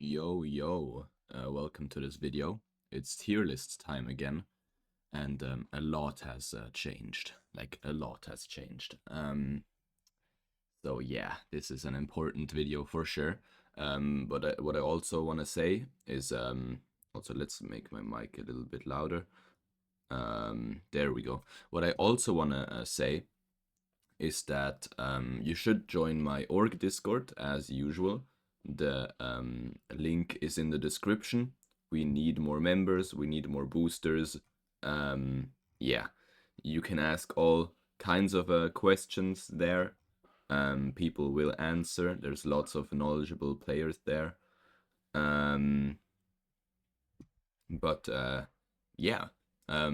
Yo, welcome to this video. It's tier list time again, and a lot has changed. Like, a lot has changed. So yeah, this is an important video for sure. But what I also want to say is, also let's make my mic a little bit louder. There we go. What I also want to say is that you should join my org Discord as usual. The link is in the description. We need more members, we need more boosters. Yeah, you can ask all kinds of questions there. People will answer. There's lots of knowledgeable players there. But yeah,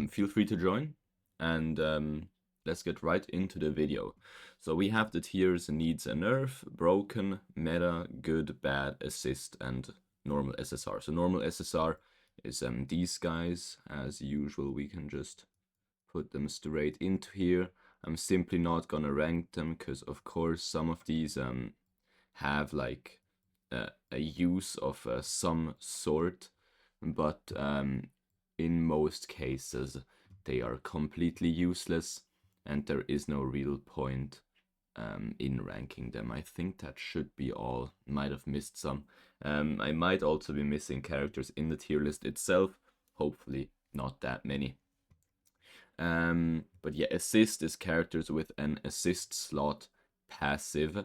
feel free to join, and let's get right into the video. So we have the tiers needs a nerf, broken, meta, good, bad, assist, and normal SSR. So normal SSR is these guys. As usual, we can just put them straight into here. I'm simply not gonna rank them because of course some of these have like a use of some sort, but in most cases they are completely useless and there is no real point in ranking them. I think that should be all. Might have missed some. I might also be missing characters in the tier list itself. Hopefully not that many. But yeah, assist is characters with an assist slot passive.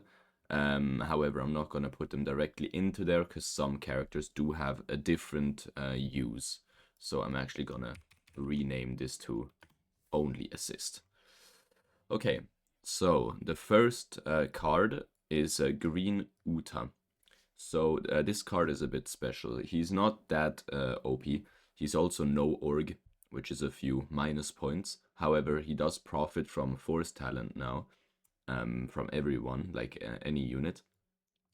However, I'm not going to put them directly into there because some characters do have a different use. So I'm actually going to rename this to only assist. Okay, so the first card is Green Uta. So this card is a bit special. He's not that OP. He's also no org, which is a few minus points. However, he does profit from force talent now. From everyone, like any unit.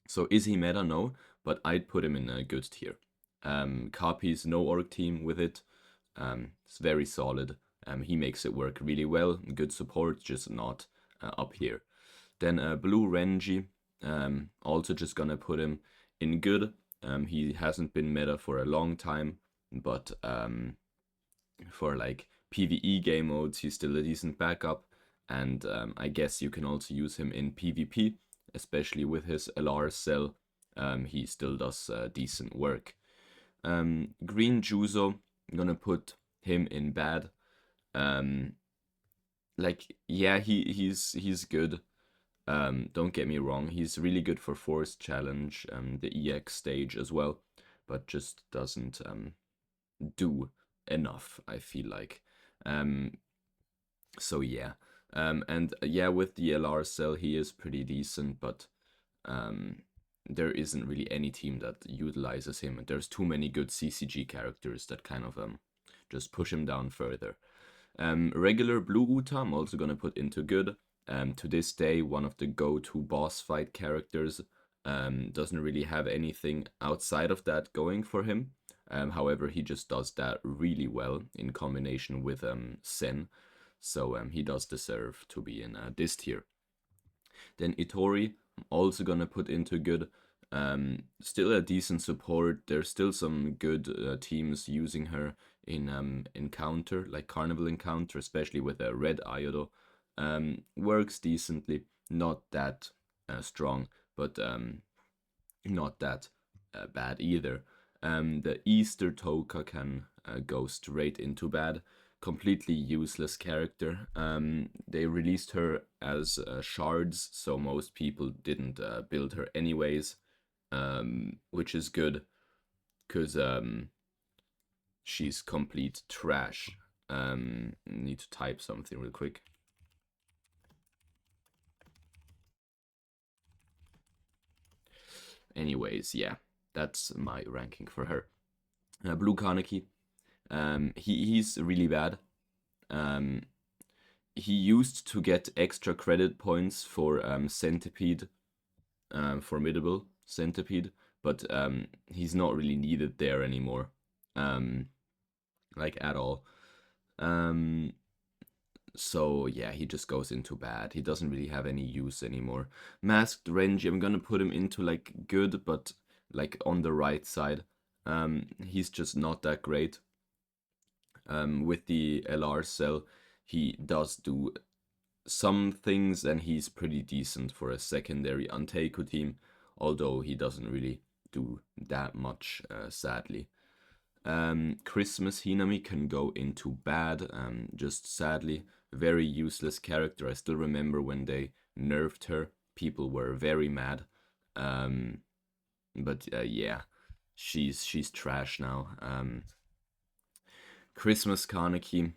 So is he meta? No, but I'd put him in a good tier. Copies no org team with it. It's very solid. He makes it work really well. Good support, just not up here. Then Blue Renji. Also just gonna put him in good. He hasn't been meta for a long time, but for like PvE game modes, he's still a decent backup. And I guess you can also use him in PvP, especially with his LR cell. He still does decent work. Green Juzo, I'm gonna put him in bad. Like, yeah, he's good. Don't get me wrong, he's really good for Force Challenge, the EX stage as well, but just doesn't do enough, I feel like. So yeah. And yeah, with the LR cell, he is pretty decent, but there isn't really any team that utilizes him. There's too many good CCG characters that kind of just push him down further. Regular Blue Uta, I'm also gonna put into good. To this day, one of the go-to boss fight characters. Doesn't really have anything outside of that going for him. However, he just does that really well in combination with Sen. So he does deserve to be in this tier. Then Itori, I'm also gonna put into good. Still a decent support. There's still some good teams using her in Encounter, like Carnival Encounter, especially with a red Iodo. Works decently, not that strong, but not that bad either. The Easter Toka can go straight into bad. Completely useless character. They released her as shards, so most people didn't build her anyways, which is good, because she's complete trash. Need to type something real quick. Anyways, yeah, that's my ranking for her. Blue Kaneki. He's really bad. He used to get extra credit points for Centipede, Formidable Centipede, but he's not really needed there anymore, like at all. So yeah, he just goes into bad. He doesn't really have any use anymore. Masked Renji, I'm gonna put him into like good, but like on the right side. He's just not that great. With the LR cell, he does do some things, and he's pretty decent for a secondary Anteku team, although he doesn't really do that much, sadly. Christmas Hinami can go into bad, just sadly. Very useless character. I still remember when they nerfed her, people were very mad. Um, but yeah, she's trash now. Christmas Kaneki,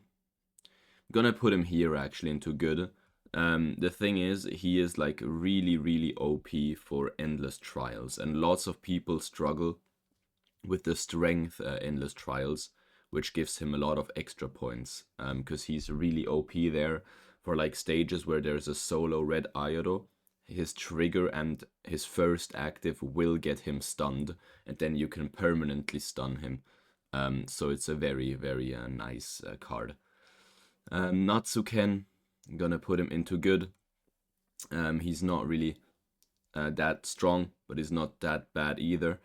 gonna put him here actually into good. The thing is, he is like really, really OP for endless trials, and lots of people struggle with the strength endless trials, which gives him a lot of extra points, because he's really OP there for like stages where there's a solo red Ioro. His trigger and his first active will get him stunned, and then you can permanently stun him. So it's a very, very nice card. Natsuken, I'm gonna put him into good. He's not really that strong, but he's not that bad either.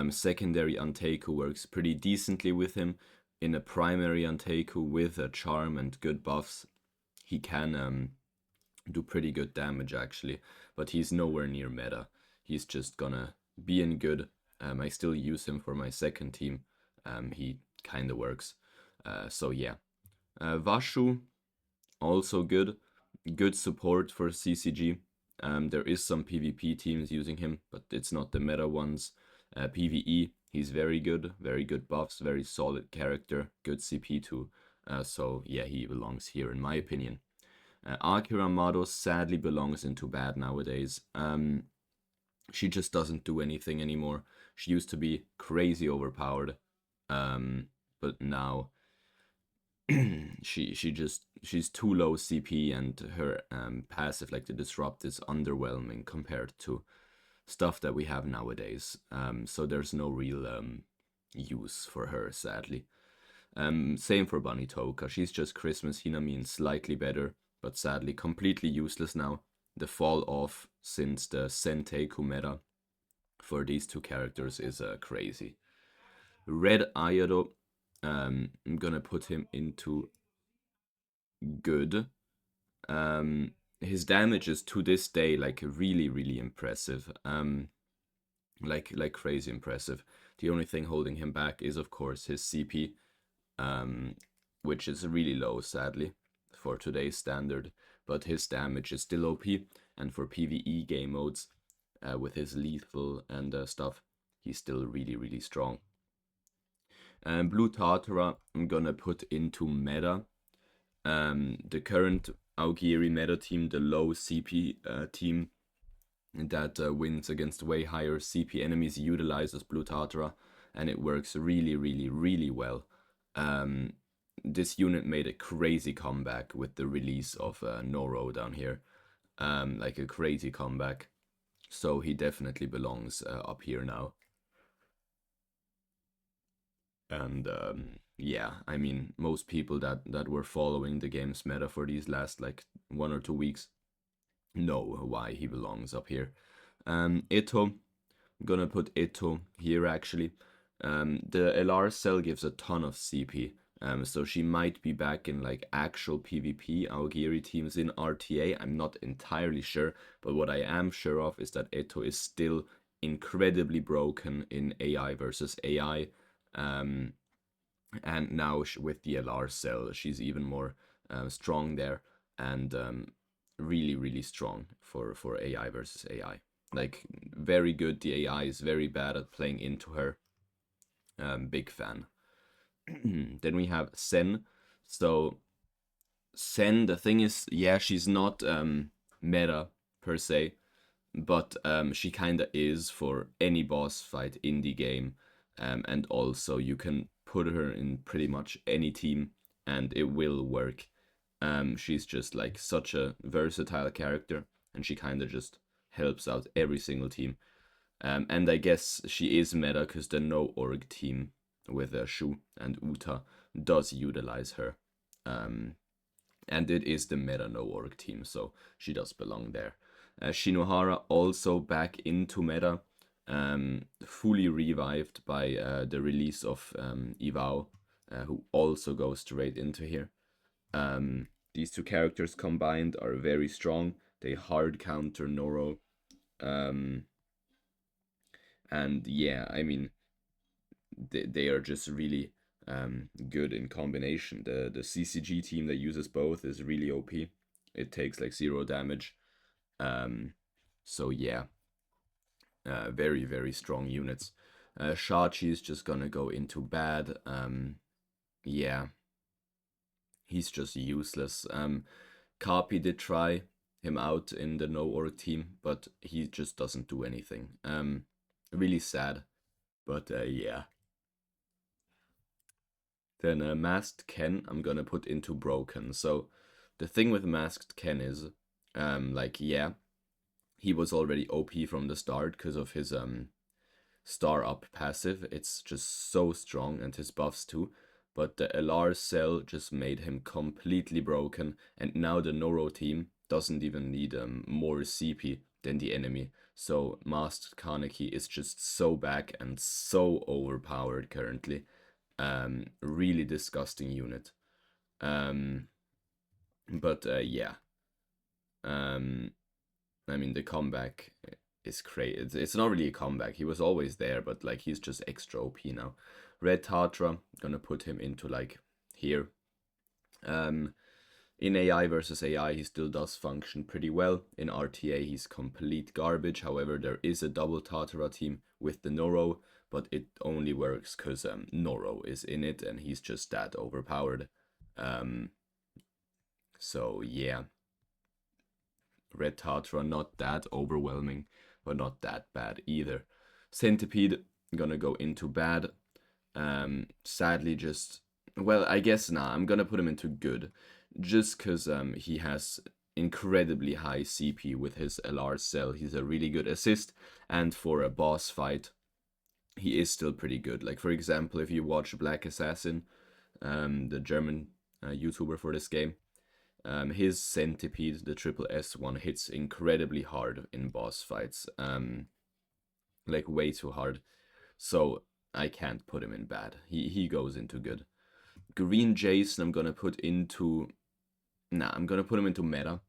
Secondary Anteku works pretty decently with him. In a primary Anteku with a charm and good buffs, he can do pretty good damage actually, but he's nowhere near meta. He's just gonna be in good. I still use him for my second team. He kinda works. So yeah. Vashu, also good. Good support for CCG. There is some PvP teams using him, but it's not the meta ones. PvE, he's very good buffs, very solid character, good CP too. So yeah, he belongs here in my opinion. Akira Mado sadly belongs into bad nowadays. She just doesn't do anything anymore. She used to be crazy overpowered, but now she's too low CP, and her passive, like the disrupt, is underwhelming compared to stuff that we have nowadays. So there's no real use for her, sadly. Same for Bunny Toka. She's just Christmas Hinami and slightly better, but sadly completely useless now. The fall off since the Senteiku meta for these two characters is crazy. Red Ayado, I'm gonna put him into good. His damage is to this day like really, really impressive. Like crazy impressive. The only thing holding him back is of course his CP, which is really low, sadly, for today's standard. But his damage is still OP, and for PvE game modes, with his lethal and stuff, he's still really, really strong. Blue Tartara, I'm gonna put into meta. The current Agiri meta team, the low CP team that wins against way higher CP enemies, utilizes Blue Tartara, and it works really, really, really well. This unit made a crazy comeback with the release of Noro down here, like a crazy comeback. So he definitely belongs up here now. And yeah, I mean, most people that were following the game's meta for these last like 1 or 2 weeks know why he belongs up here. Ito, I'm gonna put Ito here actually. The LR cell gives a ton of CP, so she might be back in like actual PvP Aogiri teams in RTA. I'm not entirely sure, but what I am sure of is that Ito is still incredibly broken in AI versus AI. And now with the LR cell, she's even more strong there, and really, really strong for AI versus AI. Like, very good. The AI is very bad at playing into her. Big fan. Then we have Sen. So Sen, the thing is, yeah, she's not meta per se, but she kinda is for any boss fight in the game. And also you can put her in pretty much any team and it will work. She's just like such a versatile character, and she kinda just helps out every single team. And I guess she is meta because the no org team with Shu and Uta does utilize her. And it is the meta no org team, so she does belong there. Shinohara also back into meta. fully revived by the release of Ivao, who also goes straight into here. These two characters combined are very strong. They hard counter Noro. And yeah, I mean, they are just really good in combination. The CCG team that uses both is really OP. It takes like 0 damage. So yeah, very, very strong units. Shachi is just gonna go into bad. Yeah, he's just useless. Carpi did try him out in the no org team, but he just doesn't do anything. Really sad, but yeah. Then Masked Ken, I'm gonna put into Broken. So the thing with Masked Ken is, like, yeah, he was already OP from the start because of his star up passive. It's just so strong, and his buffs too. But the LR cell just made him completely broken, and now the Noro team doesn't even need more CP than the enemy. So Masked Kaneki is just so back and so overpowered currently. Really disgusting unit. But yeah. I mean, the comeback is crazy. It's not really a comeback. He was always there, but like he's just extra OP now. Red Tatra, gonna put him into like here. In AI versus AI, he still does function pretty well. In RTA, he's complete garbage. However, there is a double Tatara team with the Noro, but it only works because Noro is in it, and he's just that overpowered. So yeah, Red Tatra, not that overwhelming, but not that bad either. Centipede, gonna go into bad. Sadly, just, well, I guess I'm gonna put him into good, just because he has incredibly high CP with his LR cell. He's a really good assist, and for a boss fight, he is still pretty good. Like, for example, if you watch Black Assassin, the German YouTuber for this game, his Centipede, the triple S one, hits incredibly hard in boss fights, like way too hard. So I can't put him in bad. He goes into good. Green Jason, I'm gonna put into, I'm gonna put him into meta.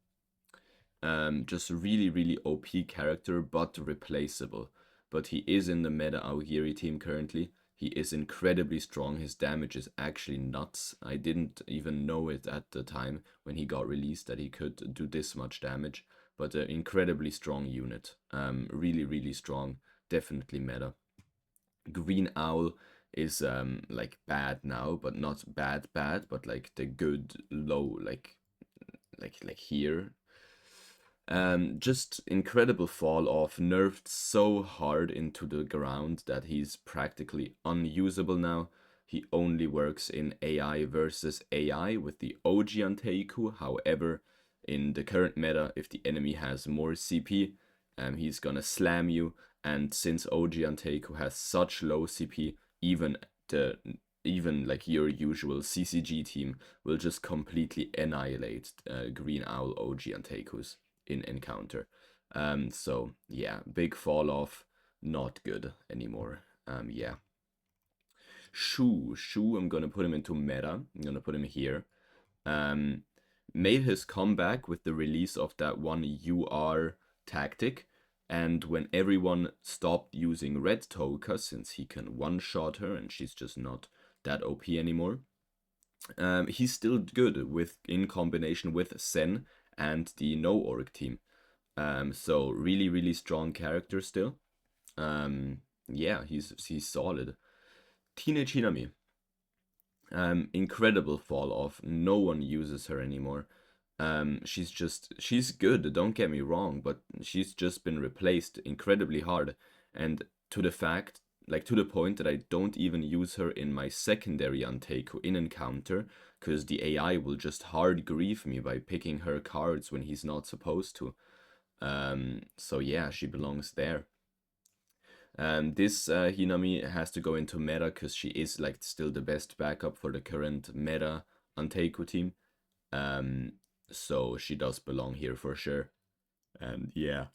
Just really, really OP character, but replaceable. But he is in the meta Agiri team currently. He is incredibly strong. His damage is actually nuts. I didn't even know it at the time when he got released that he could do this much damage. But an incredibly strong unit. Really, really strong. Definitely meta. Green Owl is like bad now, but not bad bad, but like the good low, like here. Just incredible fall off, nerfed so hard into the ground that he's practically unusable now. He only works in AI versus AI with the OG Anteiku. However, in the current meta, if the enemy has more CP, he's gonna slam you. And since OG Anteiku has such low CP, even like your usual CCG team will just completely annihilate Green Owl OG Anteikus in encounter. So yeah, big fall off, not good anymore. Yeah. Shu, I'm gonna put him into meta. I'm gonna put him here. Made his comeback with the release of that one UR tactic, and when everyone stopped using Red Toka, since he can one-shot her and she's just not that OP anymore, he's still good in combination with Sen and the No Org team. So really, really strong character still. Yeah, he's solid. Teenage Hinami. Incredible fall off. No one uses her anymore. She's good, don't get me wrong, but she's just been replaced incredibly hard. And to the point that I don't even use her in my secondary Anteiku in encounter, because the AI will just hard grief me by picking her cards when he's not supposed to. So yeah, she belongs there. This Hinami has to go into meta because she is like still the best backup for the current meta Anteiku team. So she does belong here for sure. And yeah.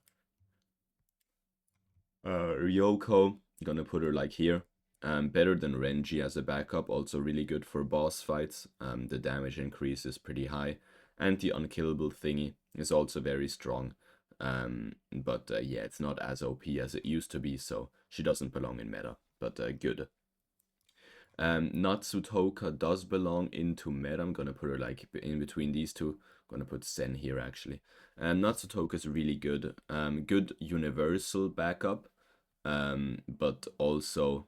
Ryoko, gonna put her like here. Better than Renji as a backup, also really good for boss fights. The damage increase is pretty high, and the unkillable thingy is also very strong. But yeah, it's not as OP as it used to be, so she doesn't belong in meta, but good. Natsutoka does belong into meta. I'm gonna put her like in between these two. I'm gonna put Sen here actually. Natsutoka is really good. Good universal backup, but also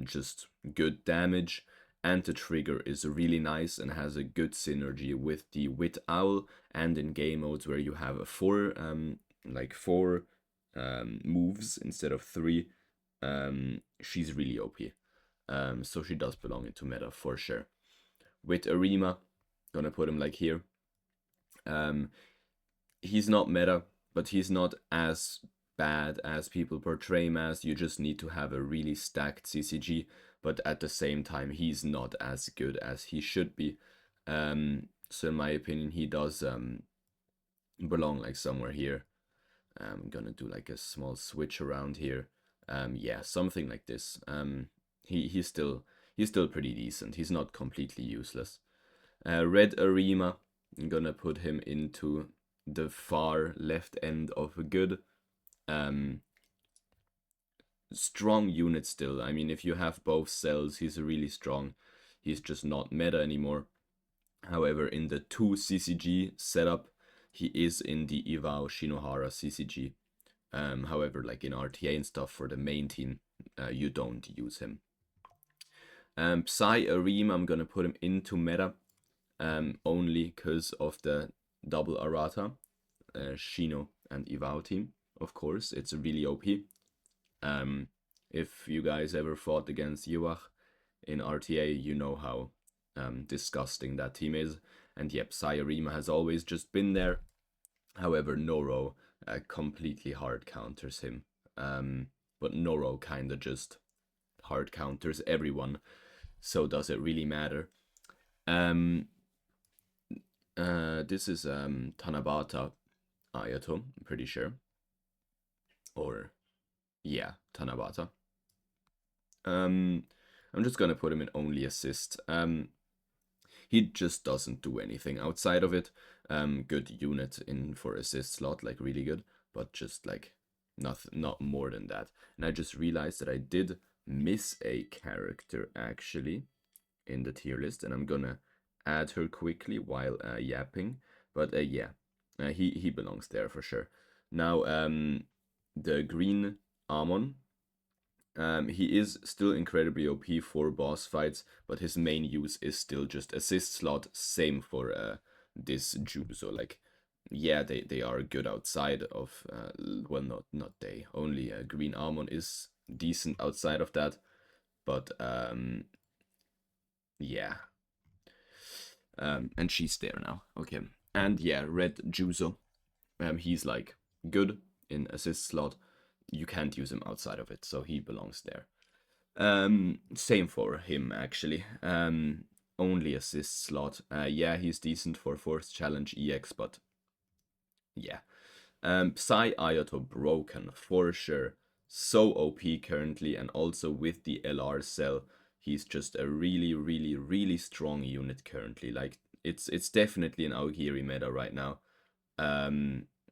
just good damage. And the trigger is really nice and has a good synergy with the Wit Owl, and in game modes where you have four moves instead of three. She's really OP. So she does belong into meta for sure. With Arima, gonna put him like here. He's not meta, but he's not as bad as people portray him as. You just need to have a really stacked CCG, but at the same time, he's not as good as he should be. So in my opinion, he does belong like somewhere here. I'm gonna do like a small switch around here. Yeah, something like this. He's still pretty decent. He's not completely useless. Red Arima, I'm gonna put him into the far left end of a good. Strong unit still. I mean, if you have both cells, he's really strong. He's just not meta anymore. However, in the 2 CCG setup, he is in the Iwao Shinohara CCG. However, like in RTA and stuff for the main team, you don't use him. Psy Arima, I'm gonna put him into meta, only because of the double Arata, Shino and Iwao team. Of course, it's really OP. If you guys ever fought against Yuach in RTA, you know how disgusting that team is. And yep, Psy Arima has always just been there. However, Noro completely hard counters him. But Noro kinda just hard counters everyone. So does it really matter? This is Tanabata Ayato, I'm pretty sure. Or yeah, Tanabata. I'm just gonna put him in only assist. He just doesn't do anything outside of it. Good unit in for assist slot, like really good, but just like not more than that. And I just realized that I did miss a character actually in the tier list, and I'm gonna add her quickly while yapping. But yeah, he belongs there for sure. Now the green Amon. He is still incredibly OP for boss fights, but his main use is still just assist slot. Same for this Juzo. Like, yeah, they are good outside of well, not they. Only Green Almond is decent outside of that, but yeah. And she's there now. Okay, and yeah, Red Juzo. He's like good in assist slot. You can't use him outside of it, so he belongs there. Same for him actually. Only assist slot. Yeah, he's decent for Force Challenge EX, but yeah. Psy Ayato broken for sure. So OP currently, and also with the LR cell, he's just a really, really, really strong unit currently. Like it's definitely an Agiri meta right now.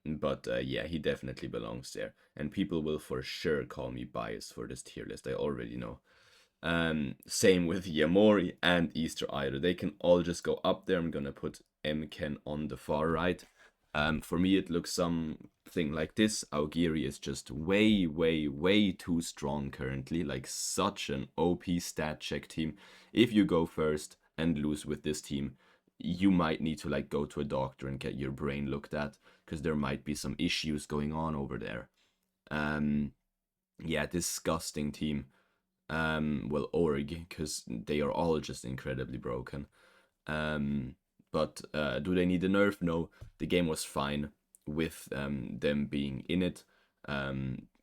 But yeah, he definitely belongs there. And people will for sure call me biased for this tier list. I already know. Same with Yamori and Easter Idol. They can all just go up there. I'm gonna put Mken on the far right. For me, it looks something like this. Aogiri is just way, way, way too strong currently. Like such an OP stat check team. If you go first and lose with this team, you might need to like go to a doctor and get your brain looked at, because there might be some issues going on over there. Yeah, disgusting team. Well, Org, because they are all just incredibly broken. But do they need a nerf? No, the game was fine with them being in it.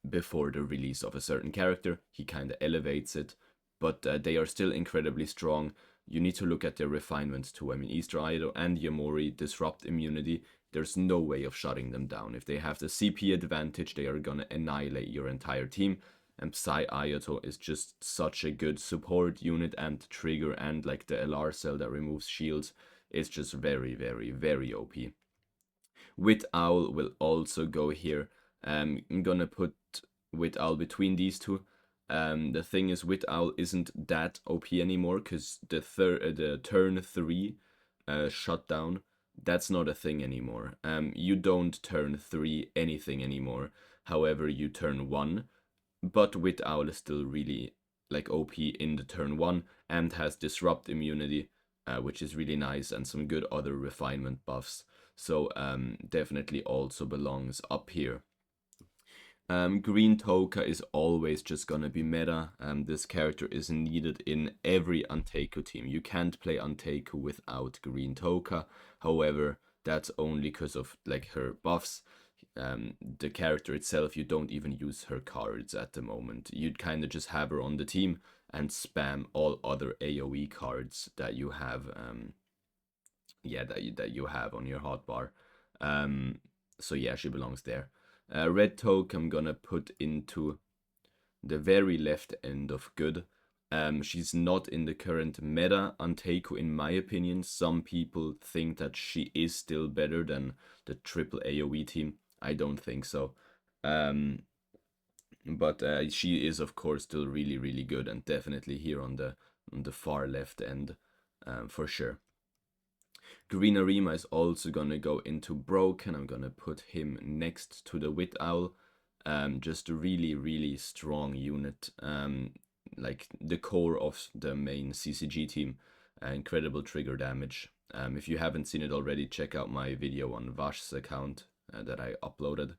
Before the release of a certain character, he kind of elevates it, but they are still incredibly strong. You need to look at their refinements too. I mean, Easter Idol and Yamori disrupt immunity there's no way of shutting them down. If they have the CP advantage, they are gonna annihilate your entire team. And Psy Ayato is just such a good support unit, and trigger and like the LR cell that removes shields is just very, very, very OP. Wit Owl will also go here. I'm gonna put Wit Owl between these two. The thing is, Wit Owl isn't that OP anymore because the turn 3 shutdown, that's not a thing anymore. You don't turn 3 anything anymore. However, you turn 1, but Wit Owl is still really like OP in the turn 1 and has disrupt immunity, which is really nice, and some good other refinement buffs. So definitely also belongs up here. Green Toka is always just gonna be meta. This character is needed in every Untaku team. You can't play Untaku without Green Toka. However, that's only because of like her buffs. The character itself, you don't even use her cards at the moment. You'd kind of just have her on the team and spam all other AoE cards that you have. That you have on your hotbar. So yeah, she belongs there. Red Toke I'm gonna put into the very left end of good. She's not in the current meta Untaku in my opinion. Some people think that she is still better than the triple AoE team. I don't think so. But she is of course still really, really good, and definitely here on the far left end, for sure. Green Arima is also gonna go into Broken. I'm gonna put him next to the Wit Owl. Just a really, really strong unit. Like the core of the main CCG team. Incredible trigger damage. If you haven't seen it already, check out my video on Vash's account that I uploaded.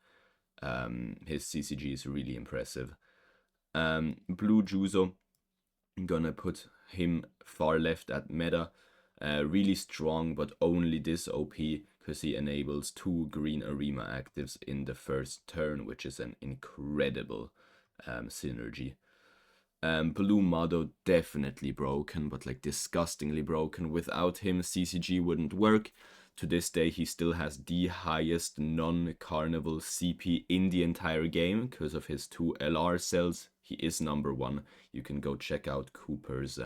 His CCG is really impressive. Blue Juzo, I'm gonna put him far left at meta. Really strong, but only this OP because he enables 2 green Arima actives in the first turn, which is an incredible synergy. Blue Mado definitely broken, but like disgustingly broken. Without him, CCG wouldn't work. To this day, he still has the highest non-carnival CP in the entire game because of his 2 LR cells. He is number 1. You can go check out Cooper's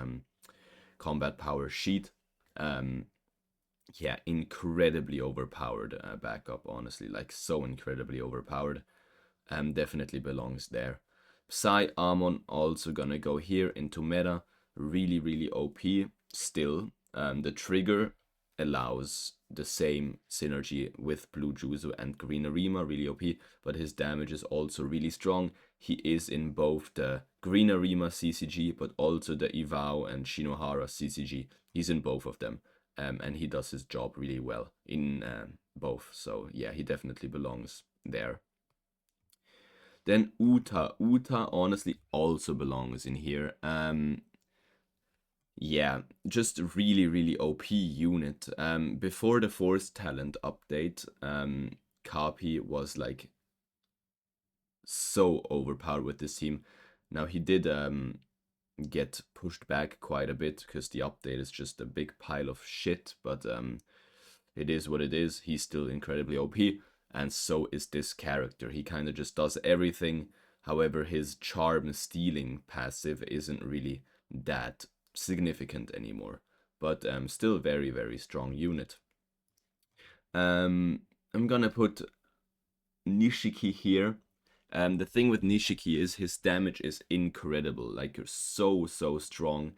combat power sheet. Yeah, incredibly overpowered backup, honestly, like so incredibly overpowered. Definitely belongs there. Psy Amon also gonna go here into meta. Really, really OP still. The trigger allows the same synergy with Blue Juzu and Green Arima, really OP, but his damage is also really strong. He is in both the Green Arima CCG, but also the Iwao and Shinohara CCG. He's in both of them, and he does his job really well in both. So yeah, he definitely belongs there. Then Uta. Uta honestly also belongs in here. Yeah, just really, really OP unit. Before the Force Talent update, Kapi was like so overpowered with this team. Now he did get pushed back quite a bit because the update is just a big pile of shit, but it is what it is. He's still incredibly OP, and so is this character. He kind of just does everything. However, his charm stealing passive isn't really that significant anymore, but still very, very strong unit. I'm gonna put Nishiki here. The thing with Nishiki is his damage is incredible, like you're so strong.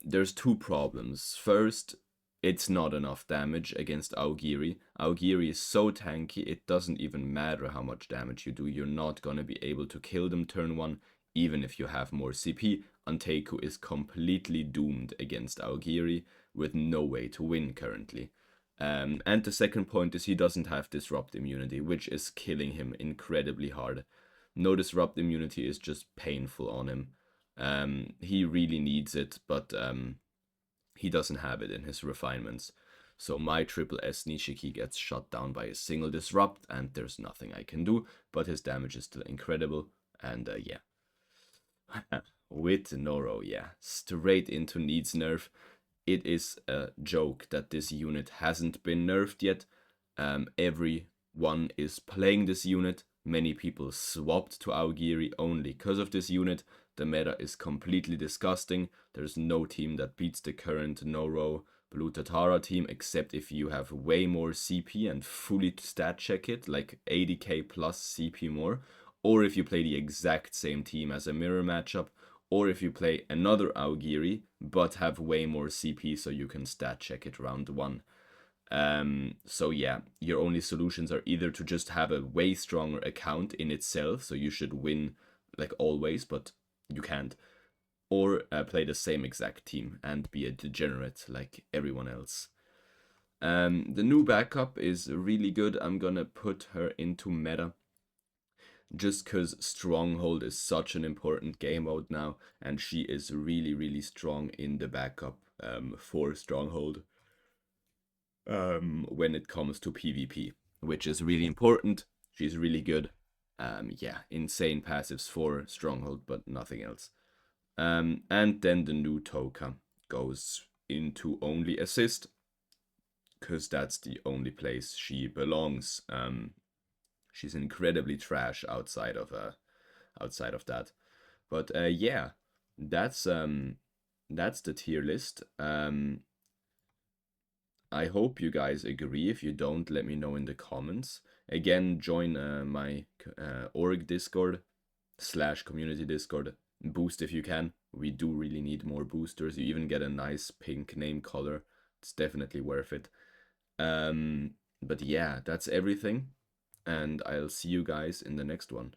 There's 2 problems. First, it's not enough damage against Agiri. Agiri is so tanky, it doesn't even matter how much damage you do. You're not gonna be able to kill them turn 1, even if you have more CP. Untaku is completely doomed against Agiri, with no way to win currently. And the second point is he doesn't have disrupt immunity, which is killing him incredibly hard. No disrupt immunity is just painful on him. He really needs it, but he doesn't have it in his refinements. So my triple S Nishiki gets shut down by a single disrupt, and there's nothing I can do, but his damage is still incredible, and yeah. With Noro, yeah, straight into needs nerf. It is a joke that this unit hasn't been nerfed yet. Everyone is playing this unit. Many people swapped to Agiri only because of this unit. The meta is completely disgusting. There's no team that beats the current Noro Blue Tatara team, except if you have way more CP and fully stat check it, like 80k plus CP more, or if you play the exact same team as a mirror matchup, or if you play another Augiri but have way more CP so you can stat check it round 1. So yeah, your only solutions are either to just have a way stronger account in itself, so you should win like always, but you can't, or play the same exact team and be a degenerate like everyone else. The new backup is really good. I'm gonna put her into meta just because Stronghold is such an important game mode now, and she is really, really strong in the backup for Stronghold when it comes to PvP, which is really important. She's really good. Yeah, insane passives for Stronghold, but nothing else. And then the new Toka goes into only assist, because that's the only place she belongs. She's incredibly trash outside of that. But yeah, that's the tier list. I hope you guys agree. If you don't, let me know in the comments. Again, join my org Discord / community Discord. Boost if you can. We do really need more boosters. You even get a nice pink name color. It's definitely worth it. But yeah, that's everything. And I'll see you guys in the next one.